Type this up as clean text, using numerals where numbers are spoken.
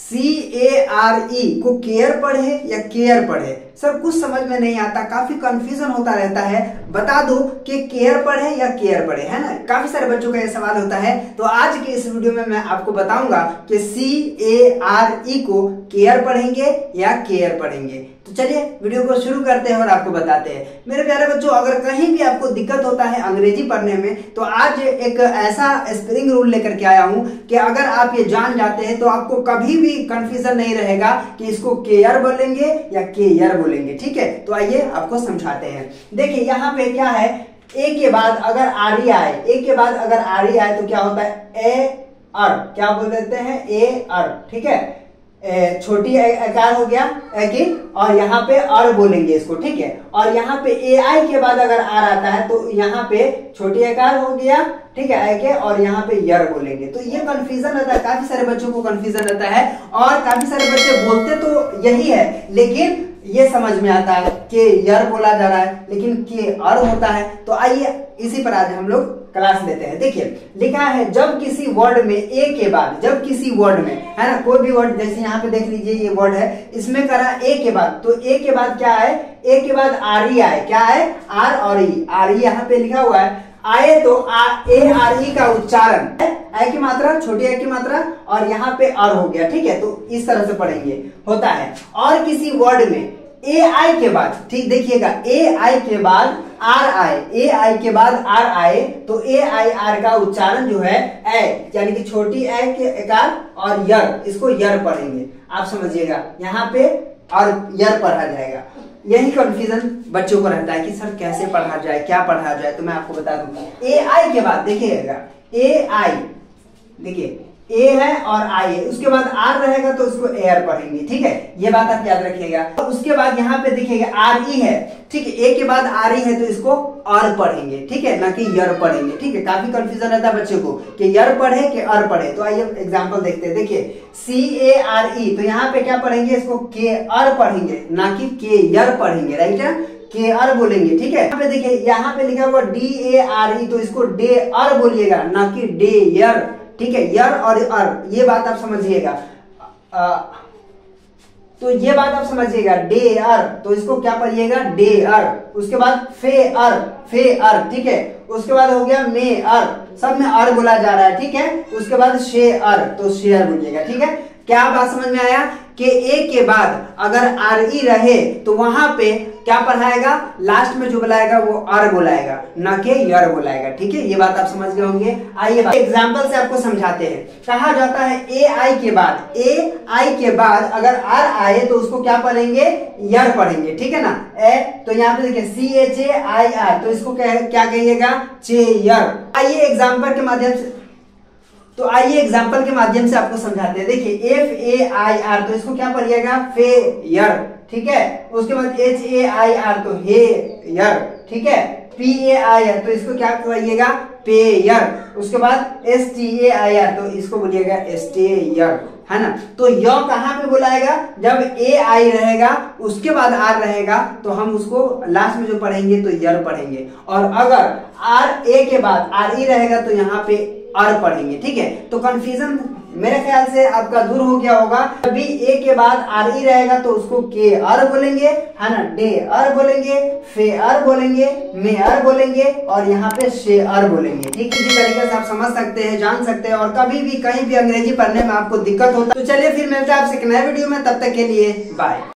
CARE को care पढ़े या केयर पढ़े? सर कुछ समझ में नहीं आता, काफी कंफ्यूजन होता रहता है। बता दो कि केयर पढ़े या केयर पढ़े, है ना। काफी सारे बच्चों का ये सवाल होता है। तो आज के इस वीडियो में मैं आपको बताऊंगा कि CARE को केयर पढ़ेंगे या केयर पढ़ेंगे। तो चलिए वीडियो को शुरू करते हैं और आपको बताते हैं। मेरे प्यारे बच्चों, अगर कहीं भी आपको दिक्कत होता है अंग्रेजी पढ़ने में, तो आज एक ऐसा स्पेलिंग रूल लेकर के आया हूं कि अगर आप ये जान जाते हैं तो आपको कभी भी कंफ्यूजन नहीं रहेगा कि इसको केयर बोलेंगे या केयर बोलेंगे। ठीक है, तो आइए आपको समझाते हैं। देखिए यहाँ पे क्या है, ए के बाद अगर आरी आए, ए के बाद अगर आरी आए तो क्या होता है, ए अर, क्या बोल देते हैं, ए अर। ठीक है, छोटी आकार हो गया कि, और यहाँ पे अर बोलेंगे इसको। ठीक है, और यहाँ पे ए आई के बाद अगर आर आता है तो यहाँ पे छोटी आकार हो गया, ठीक है, आई के, और यहाँ पे यर बोलेंगे। तो ये कंफ्यूजन रहता है, काफी सारे बच्चों को कंफ्यूजन रहता है, और काफी सारे बच्चे बोलते तो यही है, लेकिन ये समझ में आता है कि यर बोला जा रहा है लेकिन के अर होता है। तो आइए इसी पर आज हम लोग क्लास लेते हैं। देखिए लिखा है, जब किसी वर्ड में ए के बाद, जब किसी वर्ड में, है ना, कोई भी वर्ड, जैसे यहाँ पे देख लीजिए ये वर्ड है, इसमें करा ए के बाद, तो ए के बाद क्या है, ए के बाद आर ई आए, क्या है, आर और ई, आर ई यहाँ पे लिखा हुआ है, आए तो ए आर ई का उच्चारण, ए की मात्रा, छोटी ए की मात्रा, और यहाँ पे अर हो गया। ठीक है, तो इस तरह से पढ़ेंगे, होता है। और किसी वर्ड में ए आई के बाद, ठीक देखिएगा, ए आई के बाद आर आए, ए आई के बाद आर आए तो ए आई आर का उच्चारण जो है ए, यानी कि छोटी ए के आकार और यर, इसको यर पढ़ेंगे। आप समझिएगा, यहाँ पे और यर पढ़ा जाएगा। यही कंफ्यूजन बच्चों को रहता है कि सर कैसे पढ़ा जाए, क्या पढ़ा जाए। तो मैं आपको बता दूं, ए आई के बाद देखिएगा, ए आई, देखिए ए है और आई है, उसके बाद आर रहेगा तो उसको एयर पढ़ेंगे। ठीक है, ये बात आप याद रखिएगा। तो उसके बाद यहाँ पे देखिएगा आर ई है, ठीक है, ए के बाद आर ई है तो इसको अर पढ़ेंगे। ठीक है, ना कि यर पढ़ेंगे। ठीक है, काफी कंफ्यूजन रहता है बच्चों को कि यर पढ़े कि अर पढ़े। तो आइए एग्जांपल देखते हैं। देखिए CARE, तो यहाँ पे क्या पढ़ेंगे, इसको के अर पढ़ेंगे, ना कि के यर पढ़ेंगे। राइट है, के अर बोलेंगे। ठीक है, यहाँ पे देखिए, यहाँ पे लिखा हुआ DARE, तो इसको डे अर बोलिएगा, ना कि डे यर। ठीक है, यर और अर, ये बात आप समझिएगा। तो ये बात आप समझिएगा, डे अर, तो इसको क्या पढ़िएगा, डे अर। उसके बाद फे अर, फे अर। ठीक है, उसके बाद हो गया मे अर, सब में अर बोला जा रहा है। ठीक है, उसके बाद शे अर, तो शेयर बोलिएगा। ठीक है, क्या बात समझ में आया कि ए के बाद अगर आर ई रहे तो वहां पे क्या पढ़ाएगा, लास्ट में जो बुलाएगा वो अर बुलाएगा, ना कि यर बुलाएगा। ठीक है, ये बात आप समझ गए होंगे। आइए एग्जांपल से आपको समझाते हैं। कहा जाता है ए आई के बाद, ए आई के बाद अगर आर आए तो उसको क्या पढ़ेंगे, यर पढ़ेंगे। ठीक है ना, ए, तो यहाँ पे देखिए CHAIR, तो इसको क्या कहिएगा, चेयर। आइए एग्जाम्पल के माध्यम से, तो आइए एग्जाम्पल के माध्यम से आपको समझाते हैं। देखिए FAIR, तो इसको क्या पढ़िएगा, फे यर। ठीक है, उसके बाद HAIR, तो हे यर। ठीक है, PAIR, तो इसको क्या कहिएगा, पे यर। उसके बाद STAIR, तो इसको बोलिएगा स्टेयर, है ना। तो य कहाँ पे बुलाएगा, जब ए आई रहेगा उसके बाद आर रहेगा तो हम उसको लास्ट में जो पढ़ेंगे तो यर पढ़ेंगे, और अगर आर ए के बाद आर ई रहेगा तो यहाँ पे अर पढ़ेंगे। ठीक है, तो कंफ्यूजन मेरे ख्याल से आपका दूर हो गया होगा। अभी ए के बाद आर ई रहेगा तो उसको के अर बोलेंगे, है ना, डे अर बोलेंगे, फे अर बोलेंगे, मे अर बोलेंगे, और यहाँ पे शे अर बोलेंगे। ठीक है, इसी तरीके से आप समझ सकते हैं, जान सकते हैं। और कभी भी कहीं भी अंग्रेजी पढ़ने में आपको दिक्कत होता है तो चलिए फिर मिलते हैं आपसे एक नए वीडियो में, तब तक के लिए बाय।